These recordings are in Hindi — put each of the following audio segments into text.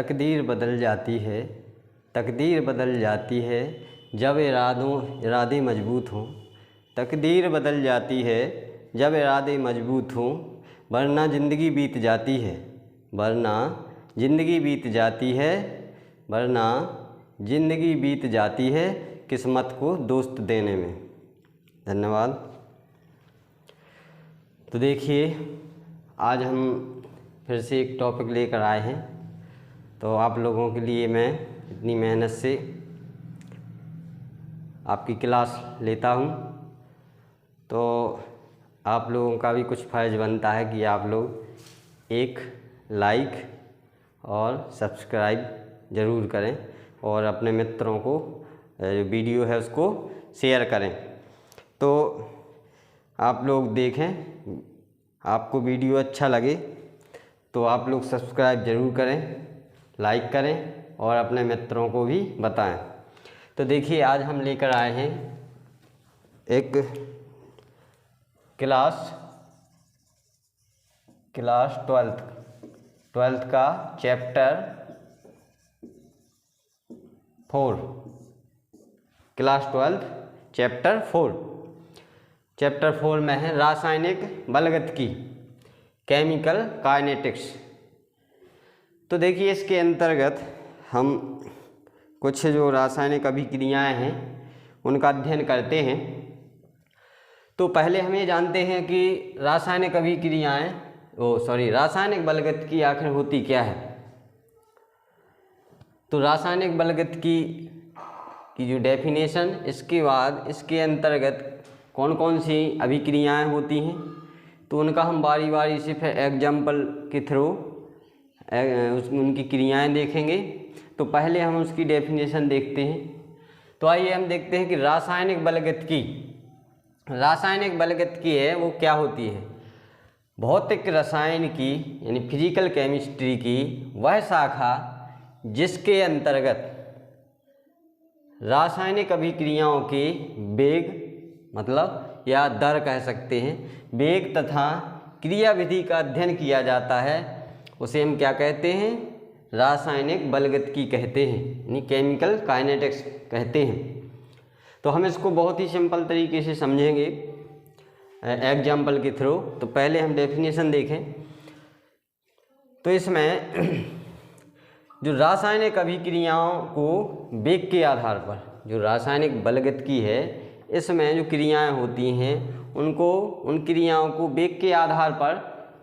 तकदीर बदल जाती है, तकदीर बदल जाती है जब इरादे मजबूत हों। तकदीर बदल जाती है जब इरादे मजबूत हों, वरना ज़िंदगी बीत जाती है, वरना ज़िंदगी बीत जाती है, वरना ज़िंदगी बीत जाती है किस्मत को दोस्त देने में। धन्यवाद। तो देखिए, आज हम फिर से एक टॉपिक लेकर आए हैं। तो आप लोगों के लिए मैं इतनी मेहनत से आपकी क्लास लेता हूँ, तो आप लोगों का भी कुछ फ़र्ज़ बनता है कि आप लोग एक लाइक और सब्सक्राइब ज़रूर करें और अपने मित्रों को वीडियो है उसको शेयर करें। तो आप लोग देखें, आपको वीडियो अच्छा लगे तो आप लोग सब्सक्राइब ज़रूर करें, लाइक करें और अपने मित्रों को भी बताएं। तो देखिए, आज हम लेकर आए हैं एक क्लास 12th का चैप्टर 4, क्लास 12 चैप्टर 4 में है रासायनिक बलगतिकी, केमिकल काइनेटिक्स। तो देखिए, इसके अंतर्गत हम कुछ जो रासायनिक अभिक्रियाएं हैं उनका अध्ययन करते हैं। तो पहले हम ये जानते हैं कि रासायनिक रासायनिक बलगतिकी आखिर होती क्या है। तो रासायनिक बलगतिकी की जो डेफिनेशन, इसके बाद इसके अंतर्गत कौन कौन सी अभिक्रियाएं होती हैं, तो उनका हम बारी बारी से फिर एग्जाम्पल के थ्रू उनकी क्रियाएं देखेंगे। तो पहले हम उसकी डेफिनेशन देखते हैं। तो आइए हम देखते हैं कि रासायनिक बलगतिकी है वो क्या होती है। भौतिक रसायन की यानी फिजिकल केमिस्ट्री की वह शाखा जिसके अंतर्गत रासायनिक अभिक्रियाओं के वेग मतलब या दर कह सकते हैं, वेग तथा क्रियाविधि का अध्ययन किया जाता है, उसे हम क्या कहते हैं, रासायनिक बलगतिकी कहते हैं, यानी केमिकल काइनेटिक्स कहते हैं। तो हम इसको बहुत ही सिंपल तरीके से समझेंगे एग्जाम्पल के थ्रू। तो पहले हम डेफिनेशन देखें। तो इसमें जो रासायनिक अभिक्रियाओं को वेग के आधार पर, जो रासायनिक बलगतिकी है, इसमें जो क्रियाएं होती हैं उनको, उन क्रियाओं को वेग के आधार पर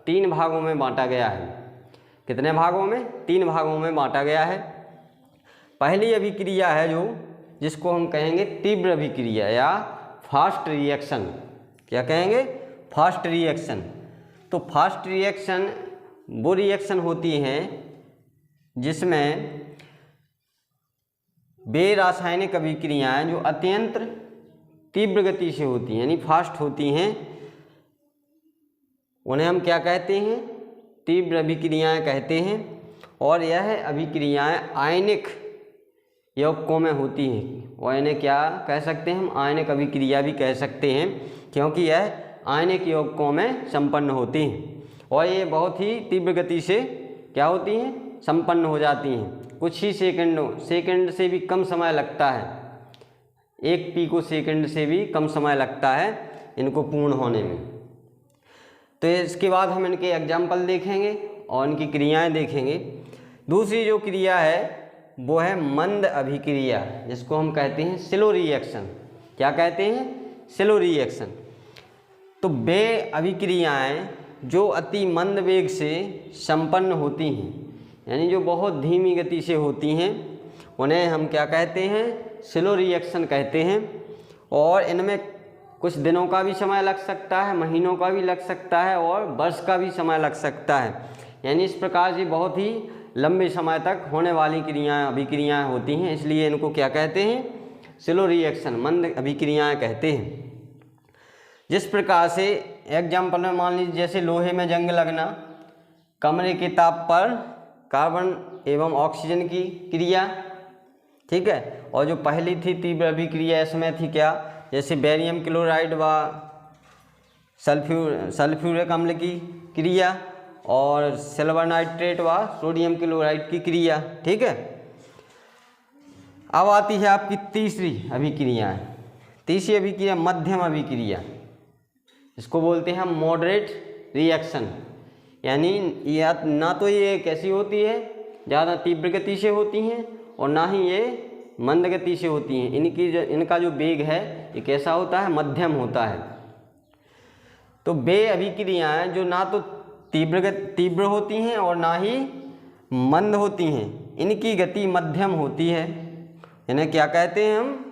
3 भागों में बांटा गया है। कितने भागों में? 3 भागों में बांटा गया है। पहली अभिक्रिया है जिसको हम कहेंगे तीव्र अभिक्रिया या फास्ट रिएक्शन। क्या कहेंगे? Fast reaction. तो फास्ट रिएक्शन वो रिएक्शन होती हैं जिसमें वे रासायनिक अभिक्रियाएं जो अत्यंत तीव्र गति से होती हैं यानी फास्ट होती हैं, उन्हें हम क्या कहते हैं? तीव्र अभिक्रियाएं कहते हैं। और यह अभिक्रियाएं आयनिक यौगिकों में होती हैं, और इन्हें क्या कह सकते हैं हम? आयनिक अभिक्रिया भी कह सकते हैं, क्योंकि यह आयनिक यौगिकों में संपन्न होती हैं और ये बहुत ही तीव्र गति से क्या होती हैं? संपन्न हो जाती हैं। कुछ ही सेकंड से भी कम समय लगता है, 1 पिको सेकंड से भी कम समय लगता है इनको पूर्ण होने में। तो इसके बाद हम इनके एग्जाम्पल देखेंगे और इनकी क्रियाएं देखेंगे। दूसरी जो क्रिया है वो है मंद अभिक्रिया, जिसको हम कहते हैं स्लो रिएक्शन। क्या कहते हैं? Slow reaction. तो वे अभिक्रियाएं जो अति मंद वेग से संपन्न होती हैं, यानी जो बहुत धीमी गति से होती हैं, उन्हें हम क्या कहते हैं? स्लो रिएक्शन कहते हैं। और इनमें कुछ दिनों का भी समय लग सकता है, महीनों का भी लग सकता है और वर्ष का भी समय लग सकता है। यानी इस प्रकार से बहुत ही लंबे समय तक होने वाली अभिक्रियाएं होती हैं, इसलिए इनको क्या कहते हैं? स्लो रिएक्शन, मंद अभिक्रियाएं कहते हैं। जिस प्रकार से एग्जाम्पल में मान लीजिए जैसे लोहे में जंग लगना, कमरे के ताप पर कार्बन एवं ऑक्सीजन की क्रिया, ठीक है। और जो पहली थी तीव्र अभिक्रिया, इसमें थी क्या? जैसे बेरियम क्लोराइड व सल्फ्यूरिक अम्ल की क्रिया, और सिल्वर नाइट्रेट व सोडियम क्लोराइड की क्रिया। ठीक है, अब आती है आपकी तीसरी अभिक्रिया। तीसरी अभिक्रिया मध्यम अभिक्रिया, इसको बोलते हैं मॉडरेट रिएक्शन। यानी या ना तो ये कैसी होती है, ज़्यादा तीव्र गति से होती हैं और ना ही ये मंद गति से होती हैं। इनका जो वेग है ये कैसा होता है, मध्यम होता है। तो वे अभिक्रियाएं जो ना तो तीव्र होती हैं और ना ही मंद होती हैं, इनकी गति मध्यम होती है। इन्हें क्या कहते हैं हम,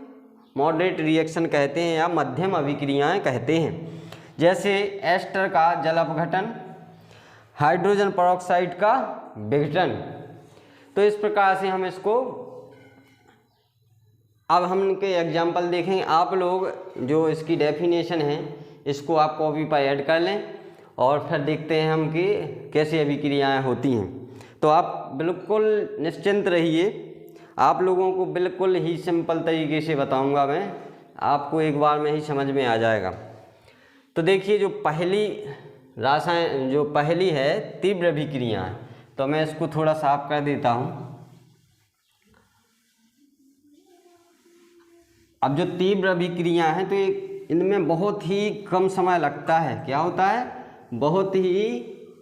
मॉडरेट रिएक्शन कहते हैं या मध्यम अभिक्रियाएं कहते हैं। जैसे एस्टर का जल अपघटन, हाइड्रोजन पेरोक्साइड का विघटन। तो इस प्रकार से हम इसको, अब हम इनके एग्जाम्पल देखेंगे। आप लोग जो इसकी डेफिनेशन है इसको आप कॉपी पर ऐड कर लें और फिर देखते हैं हम कि कैसे अभिक्रियाएं होती हैं। तो आप बिल्कुल निश्चिंत रहिए, आप लोगों को बिल्कुल ही सिंपल तरीके से बताऊंगा मैं, आपको एक बार में ही समझ में आ जाएगा। तो देखिए, जो पहली है तीव्र अभिक्रियाएं, तो मैं इसको थोड़ा साफ कर देता हूँ। अब जो तीव्र अभिक्रियाएं हैं तो इनमें बहुत ही कम समय लगता है। क्या होता है, बहुत ही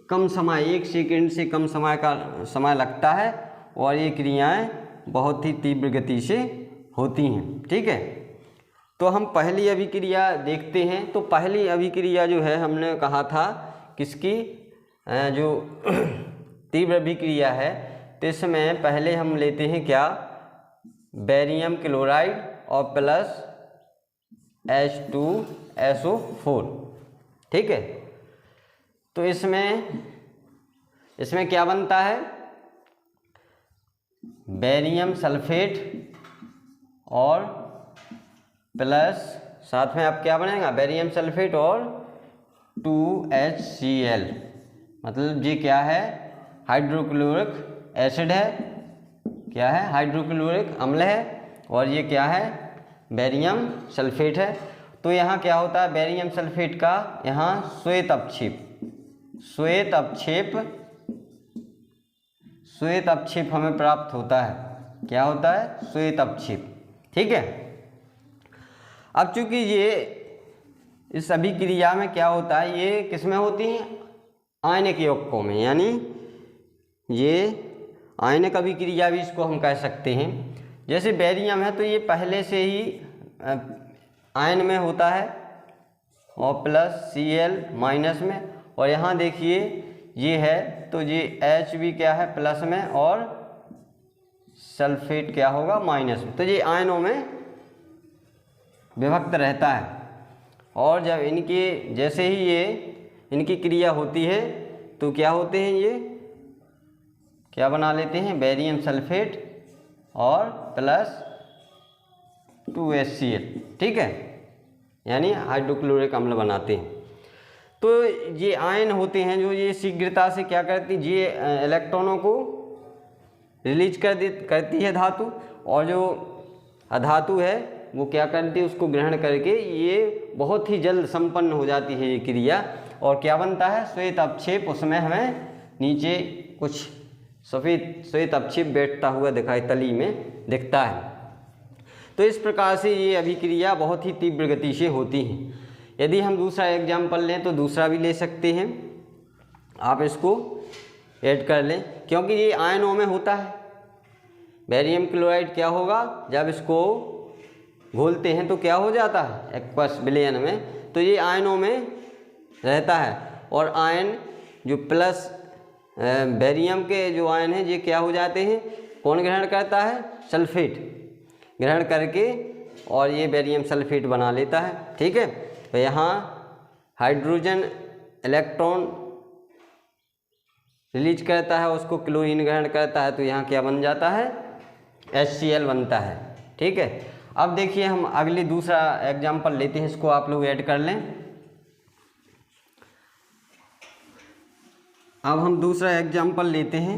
कम समय, 1 सेकंड से कम समय लगता है और ये क्रियाएं बहुत ही तीव्र गति से होती हैं। ठीक है, तो हम पहली अभिक्रिया देखते हैं। तो पहली अभिक्रिया जो है, हमने कहा था किसकी, जो तीव्र अभिक्रिया है, तो इसमें पहले हम लेते हैं क्या, बेरियम क्लोराइड और प्लस H2SO4। ठीक है, तो इसमें क्या बनता है, बेरियम सल्फेट और प्लस साथ में अब क्या बनेगा, बेरियम सल्फेट और 2HCl। मतलब ये क्या है, हाइड्रोक्लोरिक एसिड है, क्या है, हाइड्रोक्लोरिक अम्ल है, और ये क्या है, बेरियम सल्फेट है। तो यहाँ क्या होता है, बेरियम सल्फेट का यहाँ श्वेत अपक्षेप हमें प्राप्त होता है। क्या होता है, श्वेत अपक्षेप। ठीक है, अब चूंकि ये इस अभिक्रिया में क्या होता है, ये किस में होती हैं, आयनिक यौगिकों में, यानी ये आयनिक अभिक्रिया भी इसको हम कह सकते हैं। जैसे बेरियम है तो ये पहले से ही आयन में होता है और प्लस Cl माइनस में, और यहाँ देखिए ये है तो ये H भी क्या है, प्लस में, और सल्फेट क्या होगा, माइनस में। तो ये आयनों में विभक्त रहता है। और जब जैसे ही ये इनकी क्रिया होती है तो क्या होते हैं, ये क्या बना लेते हैं, बेरियम सल्फेट और प्लस 2HCl। ठीक है, यानी हाइड्रोक्लोरिक अम्ल बनाते हैं। तो ये आयन होते हैं जो ये शीघ्रता से क्या करती है, ये इलेक्ट्रॉनों को रिलीज करती है धातु, और जो अधातु है वो क्या करती है, उसको ग्रहण करके ये बहुत ही जल्द संपन्न हो जाती है ये क्रिया। और क्या बनता है, श्वेत अपक्षेप। उसमें हमें नीचे कुछ सफ़ेद श्वेत अपक्षेप बैठता हुआ दिखाई तली में दिखता है। तो इस प्रकार से ये अभिक्रिया बहुत ही तीव्र गति से होती हैं। यदि हम दूसरा एग्जाम्पल लें तो दूसरा भी ले सकते हैं, आप इसको ऐड कर लें, क्योंकि ये आयनों में होता है। बेरियम क्लोराइड क्या होगा, जब इसको घोलते हैं तो क्या हो जाता है, एक्वस विलयन में, तो ये आयनों में रहता है। और आयन जो प्लस बेरियम के जो आयन हैं ये क्या हो जाते हैं, कौन ग्रहण करता है, सल्फेट ग्रहण करके, और ये बेरियम सल्फेट बना लेता है। ठीक है, तो यहाँ हाइड्रोजन इलेक्ट्रॉन रिलीज करता है, उसको क्लोरीन ग्रहण करता है, तो यहाँ क्या बन जाता है, HCl बनता है। ठीक है, अब देखिए हम अगली दूसरा एग्जाम्पल लेते हैं, इसको आप लोग ऐड कर लें। अब हम दूसरा एग्जाम्पल लेते हैं।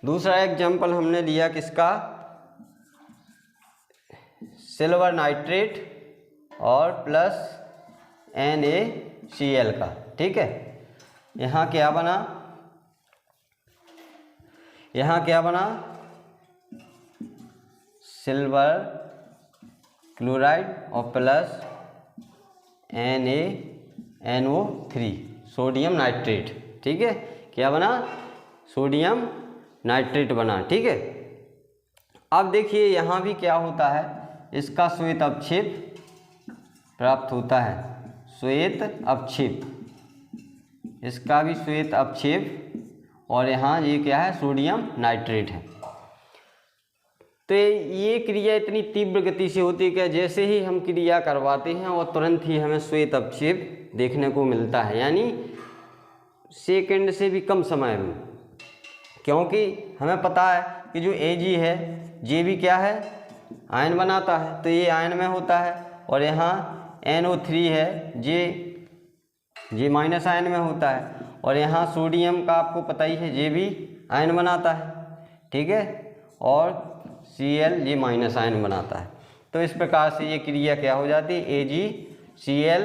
दूसरा एग्जाम्पल हमने लिया किसका, सिल्वर नाइट्रेट और प्लस NaCl का। ठीक है, यहाँ क्या बना, यहाँ क्या बना, सिल्वर क्लोराइड और प्लस NaNO3 सोडियम नाइट्रेट। ठीक है, क्या बना, सोडियम नाइट्रेट बना। ठीक है, अब देखिए यहाँ भी क्या होता है, इसका श्वेत अवक्षेप प्राप्त होता है, श्वेत अवक्षेप, इसका भी श्वेत अवक्षेप, और यहाँ ये क्या है, सोडियम नाइट्रेट है। तो ये क्रिया इतनी तीव्र गति से होती है कि जैसे ही हम क्रिया करवाते हैं और तुरंत ही हमें श्वेत अवक्षेप देखने को मिलता है, यानी सेकंड से भी कम समय में, क्योंकि हमें पता है कि जो Ag है, ये भी क्या है, आयन बनाता है, तो ये आयन में होता है, और यहाँ NO3 है, ये माइनस आयन में होता है, और यहाँ सोडियम का आपको पता ही है, ये भी आयन बनाता है। ठीक है, और Cl ये माइनस आयन बनाता है। तो इस प्रकार से ये क्रिया क्या हो जाती है, AgCl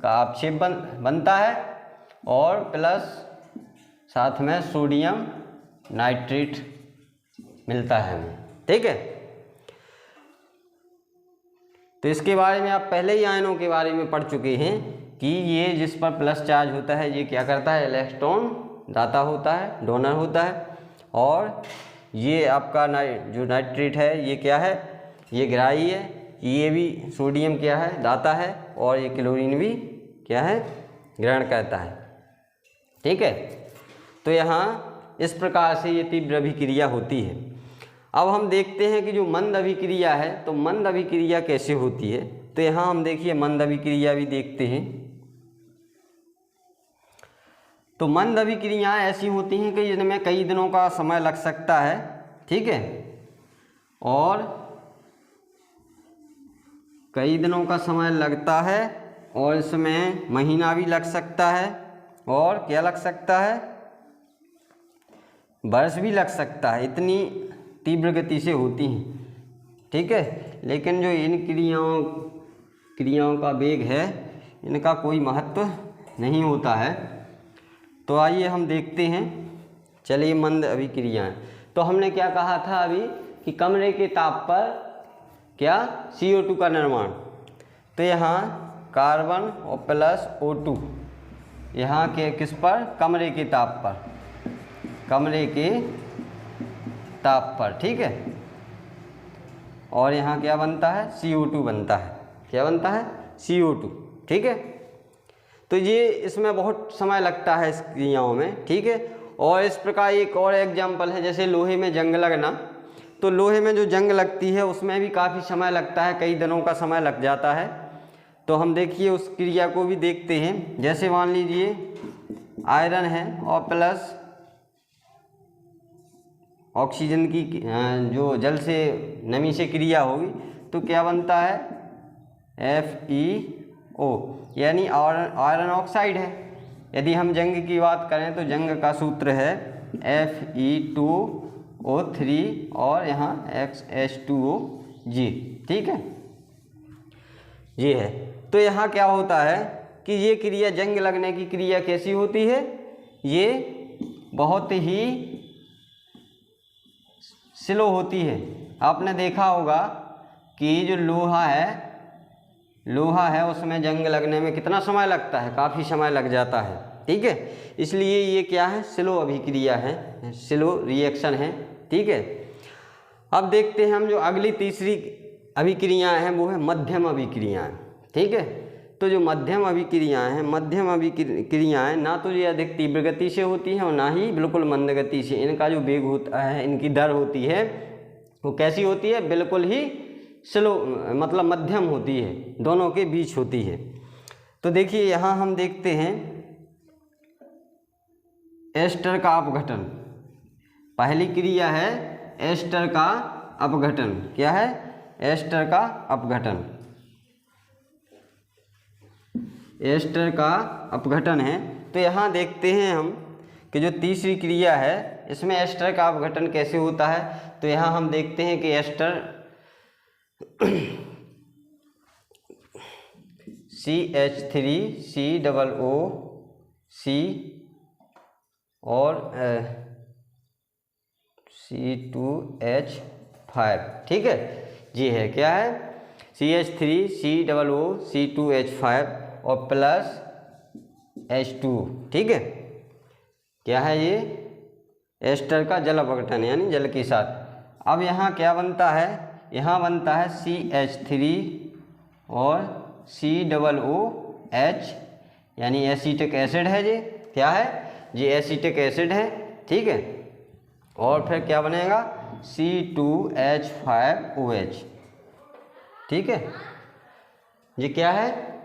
का अवक्षेप बनता है, और प्लस साथ में सोडियम नाइट्रेट मिलता है हमें। ठीक है, तो इसके बारे में आप पहले ही आयनों के बारे में पढ़ चुके हैं कि ये जिस पर प्लस चार्ज होता है ये क्या करता है, इलेक्ट्रॉन दाता होता है, डोनर होता है, और ये आपका जो नाइट्रेट है ये क्या है, ये ग्राही है, ये भी सोडियम क्या है, दाता है, और ये क्लोरीन भी क्या है, ग्रहण करता है। ठीक है, तो यहाँ इस प्रकार से ये तीव्र अभिक्रिया होती है। अब हम देखते हैं कि जो मंद अभिक्रिया है, तो मंद अभिक्रिया कैसे होती है। तो यहाँ हम देखिए मंद अभिक्रिया भी देखते हैं। तो मंद अभिक्रियाएँ ऐसी होती हैं कि जिनमें कई दिनों का समय लग सकता है। ठीक है, और कई दिनों का समय लगता है, और इसमें महीना भी लग सकता है, और क्या लग सकता है, वर्ष भी लग सकता है, इतनी तीव्र गति से होती हैं। ठीक है, लेकिन जो इन क्रियाओं का वेग है, इनका कोई महत्व नहीं होता है। तो आइए हम देखते हैं। चलिए, मंद अभिक्रियाएं। तो हमने क्या कहा था अभी कि कमरे के ताप पर क्या, CO2 का निर्माण। तो यहाँ कार्बन और प्लस O2, यहाँ के किस पर, कमरे के ताप पर, कमरे के ताप पर। ठीक है, और यहाँ क्या बनता है, CO2 बनता है। क्या बनता है, CO2। ठीक है, तो ये इसमें बहुत समय लगता है इस क्रियाओं में। ठीक है, और इस प्रकार एक और एग्जाम्पल है, जैसे लोहे में जंग लगना। तो लोहे में जो जंग लगती है उसमें भी काफ़ी समय लगता है, कई दिनों का समय लग जाता है। तो हम देखिए उस क्रिया को भी देखते हैं। जैसे मान लीजिए आयरन है और प्लस ऑक्सीजन की जो जल से नमी से क्रिया होगी, तो क्या बनता है, FeO, यानी आयरन ऑक्साइड है। यदि हम जंग की बात करें तो जंग का सूत्र है Fe2O3 और यहाँ H2OG। ठीक है, ये है। तो यहाँ क्या होता है कि ये क्रिया, जंग लगने की क्रिया कैसी होती है, ये बहुत ही स्लो होती है। आपने देखा होगा कि जो लोहा है उसमें जंग लगने में कितना समय लगता है, काफ़ी समय लग जाता है। ठीक है, इसलिए ये क्या है, स्लो अभिक्रिया है, स्लो रिएक्शन है। ठीक है, अब देखते हैं हम जो अगली तीसरी अभिक्रियाएं हैं, वो है मध्यम अभिक्रियाएं। ठीक है, तो जो मध्यम अभिक्रियाएं हैं, मध्यम अभिक्रियाएं ना तो ये अधिक तीव्र गति से होती हैं और ना ही बिल्कुल मंद गति से। इनका जो वेग होता है, इनकी दर होती है, वो कैसी होती है, बिल्कुल ही स्लो, मतलब मध्यम होती है, दोनों के बीच होती है। तो देखिए यहाँ हम देखते हैं एस्टर का अपघटन। पहली क्रिया है एस्टर का अपघटन। क्या है, एस्टर का अपघटन। एस्टर का अपघटन है। तो यहाँ देखते हैं हम कि जो तीसरी क्रिया है, इसमें एस्टर का अपघटन कैसे होता है। तो यहाँ हम देखते हैं कि एस्टर CH3COOC और C2H5, ठीक है। जी है, क्या है, CH3COO C2H5 और प्लस H2, ठीक है। क्या है ये, एस्टर का जल अपघटन यानी जल के साथ। अब यहाँ क्या बनता है, यहाँ बनता है CH3 और COOH यानी एसिटिक एसिड है। ये क्या है, ये एसिटिक एसिड है, ठीक है। और फिर क्या बनेगा, C2H5OH, ठीक है। ये क्या है,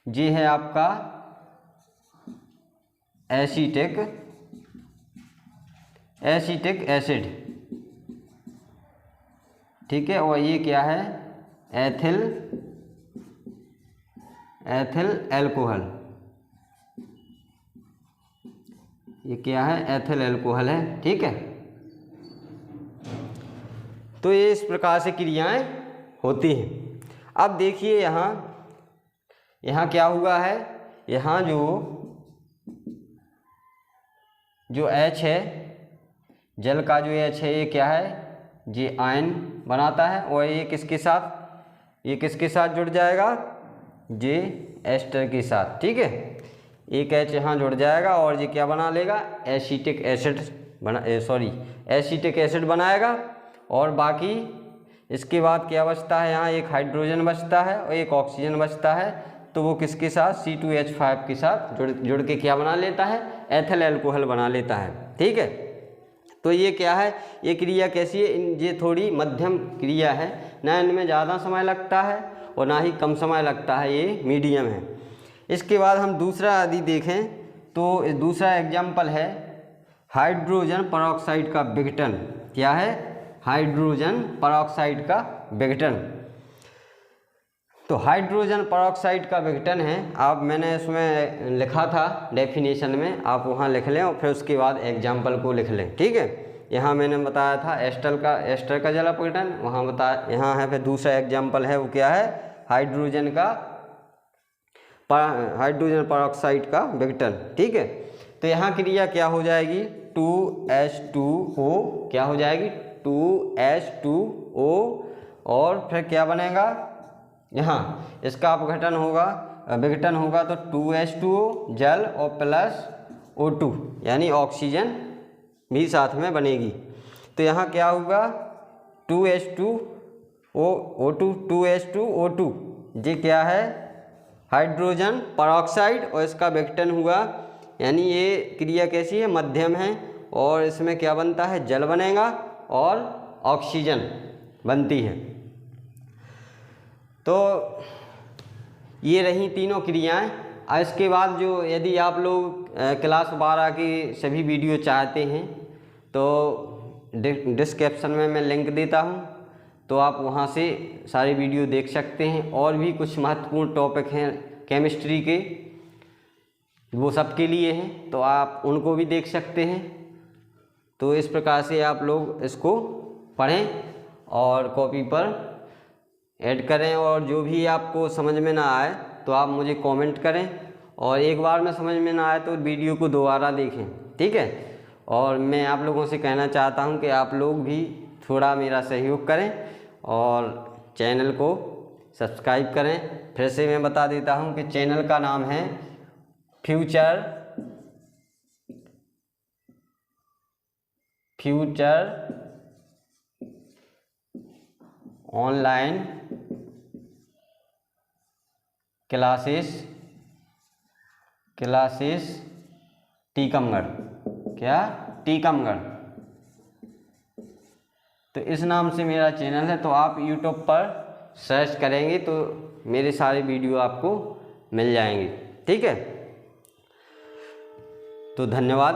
ये है आपका एसिटिक एसिड, ठीक है। और ये क्या है, एथिल एल्कोहल, ये क्या है, एथिल एल्कोहल है, ठीक है। तो ये इस प्रकार से क्रियाएं होती हैं। अब देखिए यहाँ क्या हुआ है, यहाँ जो H है, जल का जो H है, ये क्या है, ये आयन बनाता है। और ये किसके साथ जुड़ जाएगा, ये एस्टर के साथ, ठीक है। एक H यहाँ जुड़ जाएगा और ये क्या बना लेगा, एसिटिक एसिड बनाएगा। और बाकी इसके बाद क्या बचता है, यहाँ एक हाइड्रोजन बचता है और एक ऑक्सीजन बचता है। तो वो किसके साथ, C2H5 के साथ जुड़ के क्या बना लेता है, एथिल एल्कोहल बना लेता है, ठीक है। तो ये क्या है, ये क्रिया कैसी है, ये थोड़ी मध्यम क्रिया है, ना इनमें ज़्यादा समय लगता है और ना ही कम समय लगता है, ये मीडियम है। इसके बाद हम दूसरा यदि देखें तो दूसरा एग्जाम्पल है हाइड्रोजन परऑक्साइड का विघटन। क्या है, हाइड्रोजन परऑक्साइड का विघटन। तो हाइड्रोजन परऑक्साइड का विघटन है, मैंने इसमें लिखा था डेफिनेशन में, आप वहाँ लिख लें और फिर उसके बाद एग्जाम्पल को लिख लें, ठीक है। यहाँ मैंने बताया था एस्टर का जल अपघटन, वहाँ बताया, यहाँ है फिर दूसरा एग्जाम्पल है, वो क्या है, हाइड्रोजन परऑक्साइड का विघटन, ठीक है। तो यहाँ क्रिया क्या हो जाएगी, 2H2O क्या हो जाएगी, 2H2O और फिर क्या बनेगा, यहाँ इसका विघटन होगा तो 2H2O जल और प्लस O2 यानी ऑक्सीजन भी साथ में बनेगी। तो यहाँ क्या होगा, 2H2O2, ये क्या है, हाइड्रोजन परऑक्साइड और इसका विघटन हुआ, यानी ये क्रिया कैसी है, मध्यम है। और इसमें क्या बनता है, जल बनेगा और ऑक्सीजन बनती है। तो ये रही तीनों क्रियाएं। इसके बाद जो यदि आप लोग क्लास 12 की सभी वीडियो चाहते हैं तो डिस्क्रिप्शन में मैं लिंक देता हूं, तो आप वहां से सारी वीडियो देख सकते हैं। और भी कुछ महत्वपूर्ण टॉपिक हैं केमिस्ट्री के, वो सबके लिए हैं, तो आप उनको भी देख सकते हैं। तो इस प्रकार से आप लोग इसको पढ़ें और कॉपी पर ऐड करें। और जो भी आपको समझ में ना आए तो आप मुझे कमेंट करें, और एक बार में समझ में ना आए तो वीडियो को दोबारा देखें, ठीक है। और मैं आप लोगों से कहना चाहता हूं कि आप लोग भी थोड़ा मेरा सहयोग करें और चैनल को सब्सक्राइब करें। फिर से मैं बता देता हूं कि चैनल का नाम है फ्यूचर ऑनलाइन क्लासेस टीकमगढ़। क्या, टीकमगढ़। तो इस नाम से मेरा चैनल है, तो आप यूट्यूब पर सर्च करेंगे तो मेरे सारे वीडियो आपको मिल जाएंगे, ठीक है। तो धन्यवाद।